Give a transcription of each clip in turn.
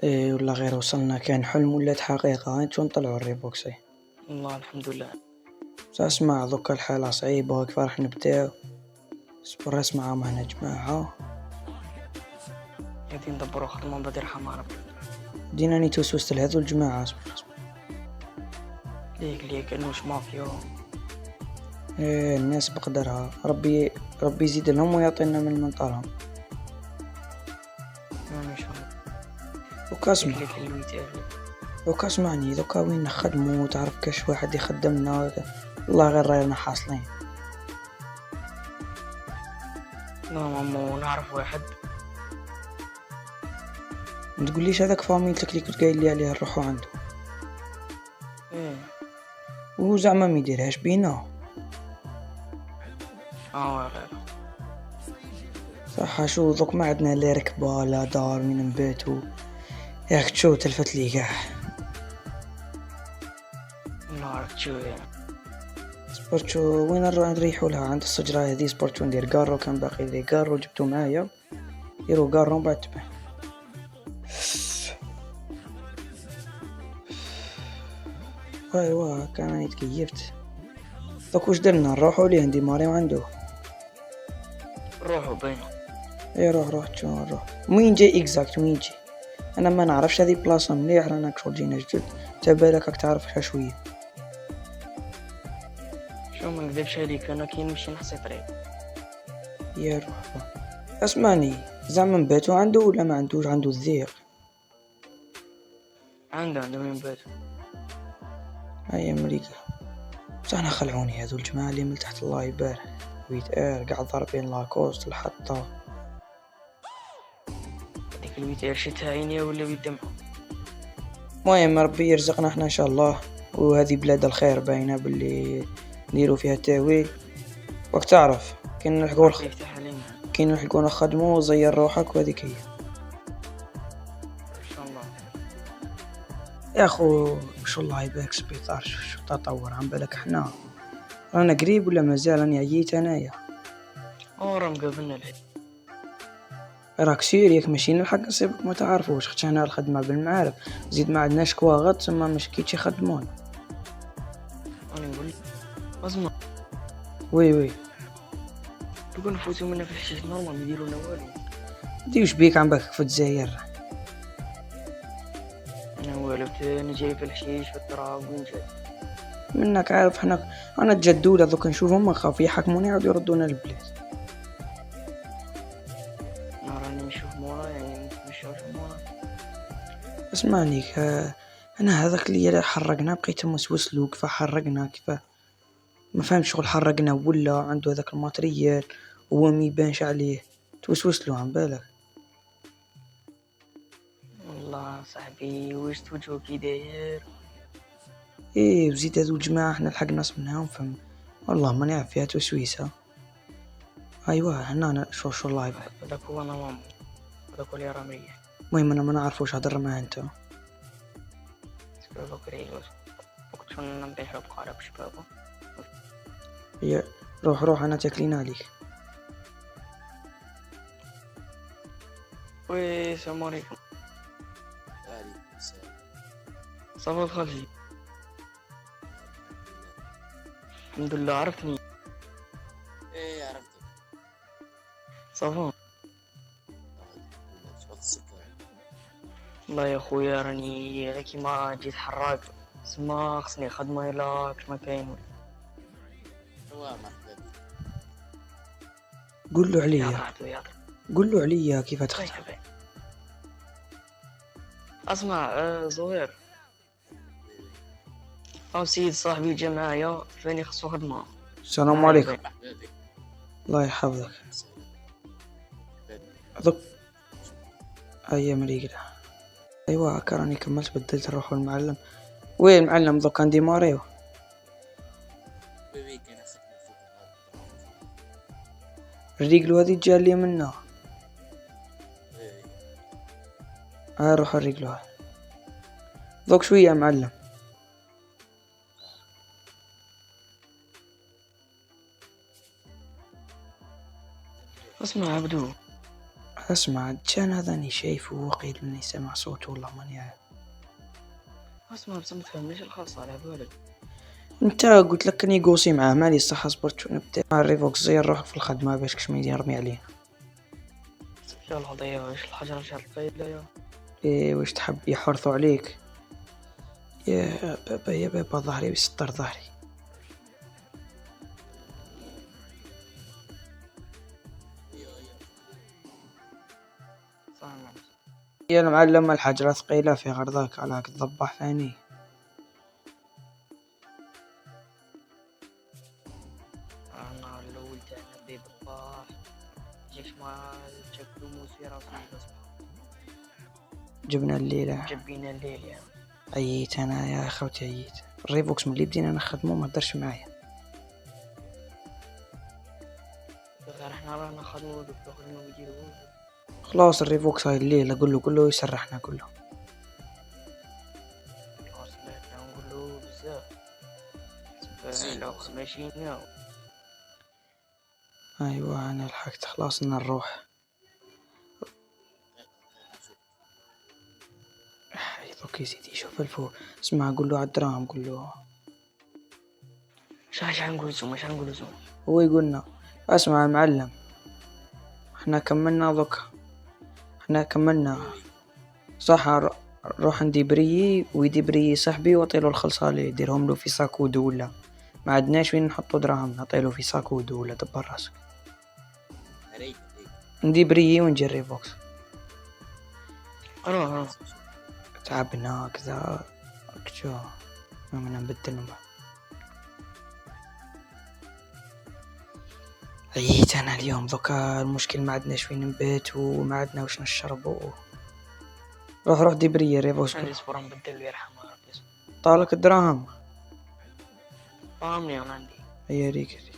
إيه والله غير وصلنا، كان حلم ولات حقيقة. انتو نطلعوا الريبوكسي. والله الحمد لله. بس اسمع دوكا الحالة صعيبة كيف راح نبداو. اصبر اسمع معنا جماعة، غادي ندبرو خدمة بدير حمارة. دينا نتوسوس لهذو الجماعة. اصبر ليك انوش مافيا. إيه الناس بقدرها، ربي يزيد لهم ويعطينا من منطرهم. ما شاء الله. دوكا اسمع، ليك المثال. دوكا اسمعني، دوكا وين نخدمو تعرف كاش واحد يخدمنا. والله غير راينا حاصلين. ماما نعرف واحد. متقوليش هذاك فاميلتك اللي كنت قايل لي عليه نروحو عنده، ايه وزعما ما يديرهاش بينا. غير صح شو دوك ما عندنا لا ركبة لا دار وين نباتو، ياك تشوف تلفت لي كاع. نعرف شو يعني. سبورتو وين نروح نريحو لها عند الشجرة هذي. سبورتو ندير كارو، كان باقي لي كارو جبتو معايا، ديرو كارو من بعد تبان. ايوا كان راني تكيفت. دوك واش درنا نروحو ليه نديماريو عنده. روحوا بينهم. اي روح تشو نروح وين جاي اكزاكت وين جاي. انا ما نعرفش هذه بلاصه مليح، رانا كشغل جينا جدد تبالك راك تعرفها شويه. شو ما نكذبش عليك، انا كي نمشي نحسي طريق. يا روح اسمعني، زعما نباتو عنده ولا ما عندوش؟ عنده الذيق. عنده من بيت. هاي امريكا. بصح انا خلعوني هذو الجماعه اللي من تحت الله يبارك. ويت قاعد ضاربين لاكوست الحطه. هذيك المثال شتها عينيا ولا يدمع. المهم ربي يرزقنا احنا ان شاء الله. وهذه بلاد الخير باينه باللي نديرو فيها التاويل. وقت تعرف كاين نلحقو يفتح علينا كاين نلحقو نخدمو وزير روحك وهذيك هي. ان شاء الله. يا اخو ما شاء الله يبارك سبيطار شو تطور. عم بالك احنا رانا قريب ولا مازال؟ راني عييت انايا. راهم قابلنا الحين. راك سيريك ماشي نلحق نصيبك ما تعرفوش، خاطر هنا الخدمه بالمعارف. زيد ما عندناش كواغط تما مش كيتش يخدمون. انا نقول لك اسمع، وي لو نفوتو منا في الحشيش نورمال ما يديرونا والو. ديوش بيك عم بالك في الجزائر. انا والو، انا جاي في الحشيش في التراب وين جاي. منك عارف حنا انا الجدوله دوك نشوفهم ما خاف يحكموني يعاودوا يردونا للبلاد. انا راني نشوف مورا، يعني نشوف مورا. اسمعني انا هذاك اللي حرقنا بقيت موسوس له كيف حرقنا كيف ما فهمت شغل حرقنا ولا عنده هذاك الماتريال وهو ما يبانش عليه. توسوس له عن بالك. والله صاحبي واش توجهو كي داير. ايه وزيد هذو الجماعه احنا لحقنا ناس منهم فهم. والله ما نعرف فيها توسويسه. ايوا هنا انا شو الله يبارك. هذاك هو انا مامو، هذاك هو اللي راه مريح. المهم انا ما نعرفوش هضر معاه انت. شبابك ريوس وقت كنا نبيعو بقارب شبابو. يا روح انا تاكلين عليك. وي السلام عليكم. وعليكم السلام. صافا الخالجي. الحمد لله. عرفتني؟ ايه عرفتك. صافا. شغل السكر. والله يا خويا راني كيما جيت حراق، سما خصني خدمة إلا كيما كاين. هو مرحبا بك. قول له عليا، يا قول له عليا كيف تخدم. اسمع زهير، او سيد صاحبي جا معايا فاني خصو خدمة. السلام عليكم. مرحبا بك. الله يحفظك. دوك ايام ريقله. ايوا هكا راني كملت بدلت نروح المعلم. وين المعلم دوك عندي ماريو. بيبي كان خدمة فوق الريقلو هذي جا لي منها. ايه روح الريقلو دوك شويه يا معلم. اسمع عبدو، اسمع كان هذا اني شايفه وقيل اني سمع صوته والله ماني عارف. اسمع بس ما تفهمنيش الخاص على بالك. انت قلت لك اني قوصي معاه مالي الصح صبرت شو نبدا مع الريفوكس زي نروح في الخدمة باش كش ما يرمي علينا. يا الهضية واش الحجر شاد القيد يا ايه واش تحب يحرثوا عليك يا بابا يا بابا ظهري بيستر ظهري. صح. يا المعلم الحجرة ثقيلة في غرضك علىك تضبح فاني. النهار الأول تاعنا بيه بالطاح جيت مع جبدو موسي راسي بس جبنا الليلة جبينا الليل يعني. عييت انا يا خوتي عييت. الريفوكس ملي بدينا نخدمو ما هدرش معايا. غير احنا رانا خدمو دكتور خدمو بيديرو خلاص الريفوكس هاي الليلة قول له يسرحنا كله. وصلتنا نقولو بزاف زين. لو ماشيين ايوه انا لحقت خلاص نروح. دوك يا سيدي شوف الفو اسمع قول له عالدراهم قول له. شاش نقول زوما شاش نقول زوما هو يقولنا اسمع يا معلم احنا كملنا دوك احنا كملنا صح روح عندي بريي ويدي بريي صاحبي وطيلو الخلصة لي يديرهم له في ساكودو ولا ما عندناش وين نحطو دراهمنا طيلو في ساكودو ولا دبر راسك. ريت ندي بريي ونجي الريفوكس انا تعبنا كذا كشو ما من نبدل بعد. عييت انا اليوم ذوكا المشكل ما عندناش وين نبات وما عندنا واش نشربو. روح دي بريي ريفوكس عندي صبر نبدل يرحم ربي طالك الدراهم. فاهمني انا عندي هي ريك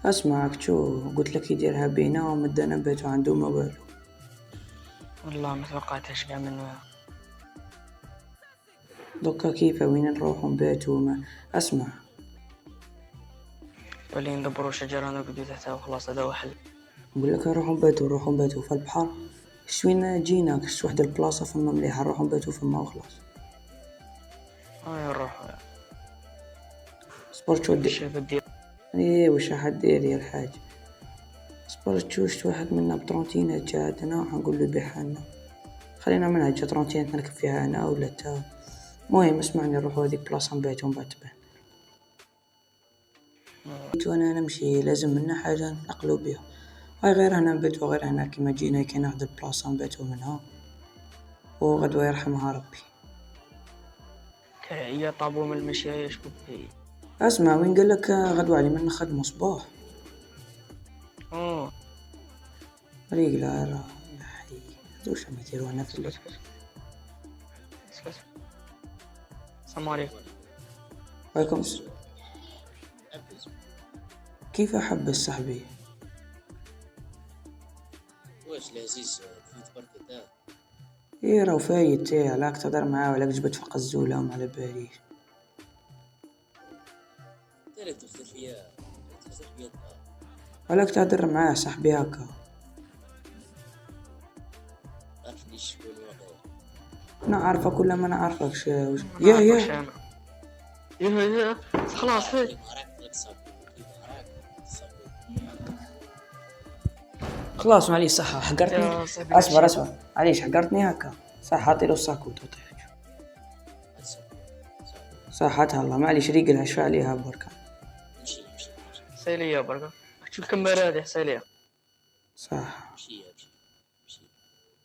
اسمعك شو قلت لك يديرها بينا ومدنا نباتو عنده ما والو. والله ما توقعتش كاع من دوكا كيفا وين نروحو نباتو ما اسمع ولي ندبرو شجرة نقعدو تحتها وخلاص هذا هو حل. نقول لك نروحو نباتو في البحر. وين جينا كش واحد البلاصه فما مليحه نروحو نباتو فما وخلاص. نروحو صبر شو واش بدير ايه واش راح دير يا الحاج. صبر تشوش واحد منا بطرونتينة جاتنا حنقول له بيحنا خلينا منها جا طرونتينة نركب فيها انا ولا تا. المهم اسمعني نروحو هذيك بلاصه نباتو من بعد تبان. وانا نمشي لازم منا حاجه نتنقلو بيها. هاي غير هنا نباتو غير هنا كيما جينا كاين واحد البلاصه نباتو منها وغدوه يرحمها ربي. هي طابو من المشي شكون فيه اسمع وين قال لك غدوه علي من نخدمو صباح ريق لا راه حي دوش ما يديروا هنا في الليل. السلام عليكم. وعليكم السلام. كيف احب صاحبي واش العزيز فيت بركة تاع ايه راه فايت ايه علاك تهضر معاه ولا جبت فوق الزوله وما على باليش. تالي تخسر فيا علاك تهضر معاه صاحبي هكا. عارف ليش شكون واقع انا عارفك ولا ما نعرفكش يا يا خلاص كيف راك تصاب كيف راك تصاب خلاص معليش صح حقرتني. يا صاحبي اصبر معليش حقرتني هكا صح عطيلو الساكو وطيح صح هاتها الله معليش ريقلها شفا عليها بركة. مشي سالية بركة شو الكمبرة هذه سالية صح مشي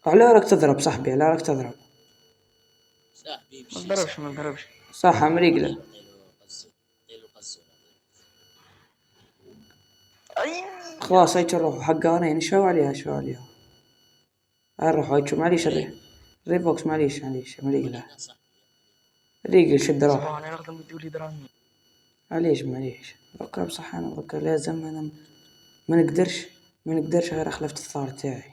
على راك تضرب صاحبي على راك تضرب صاحبي ما مشي نضربش صح مريقلة. خلاص هاي نروحو حقانين نشاو عليها هاي نروحو هاي معليش الريفوكس معليش مريقلة ريقل شد روح صباح انا نخدم بدولي دراهم معليش دوكا بصح انا دوكا لازم انا ما نقدرش غير اخلفت الثار تاعي.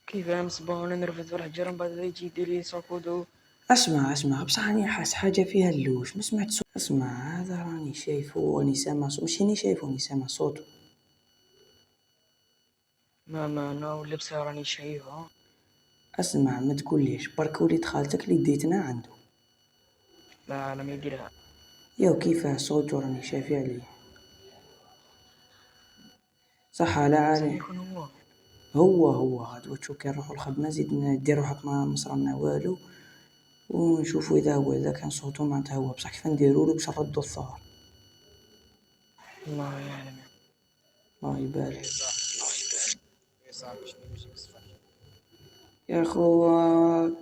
كيف انا مصباح وانا نرفد في الحجر من بعد يجي يدير لي ساكودو اسمع بصح راني حاس حاجة فيها اللوش، ما سمعت صوت. اسمع هذا راني شايفو، راني سامع صوت، مش راني شايفو راني سامع صوتو. ما انا واللبسة راني شايفها. اسمع ما تقوليش برك وليد خالتك اللي ديتنا عنده. لا لم يديرها. ياو كيفاه صوتو راني شايفي عليه. صح على زين عالي. يكون هو. هو غدوة تشوف كي نروحو الخدمة زيد دير روحك ما مصرنا والو، ونشوفو اذا هو، اذا كان صوتو معناتها هو، بصح كيف نديرولو باش نردو الثار. الله يعلم. الله يبارك. صاحبي شنو باش يصفر؟ يا خو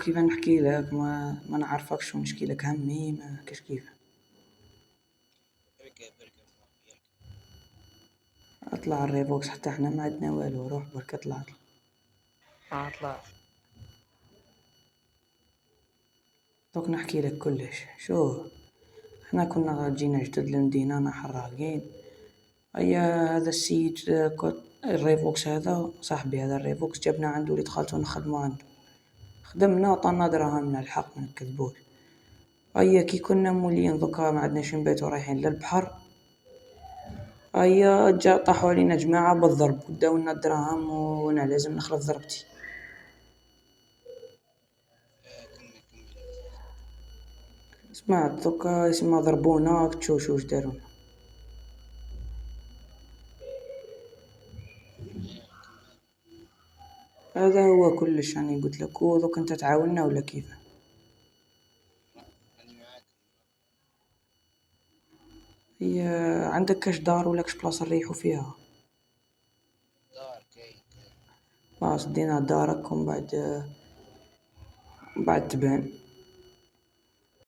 كيف نحكي لك، ما نعرفكش شو نشكي لك، همي ما كاش كيف. بركة صاحبي. اطلع الريفوكس حتى احنا ما عندنا والو، روح برك اطلع. طلع. دوك نحكي لك كلش. شوف احنا كنا جينا جدد للمدينة، انا حراقين. ايا هذا السيد الريفوكس هذا صاحبي، هذا الريفوكس جبنا عنده وليد خالته نخدمو عنده، خدمنا وطنا دراهمنا الحق ما نكذبوش. ايا كي كنا مولين ذوكا ما عندناش نباتو رايحين للبحر، ايا جا طاحوا علينا جماعة بالضرب وداولنا الدراهم وانا لازم نخلف ضربتي. كمل. سمعت دوكا يسمى ضربونا تشوش واش دارونا. هذا هو كلش راني قلت لك، ودوك انت تعاوننا ولا كيف؟ أنا معاك. هي عندك كاش دار ولا كاش بلاصة نريحو فيها؟ دار كاين. خلاص دينا دارك ومن بعد تبان.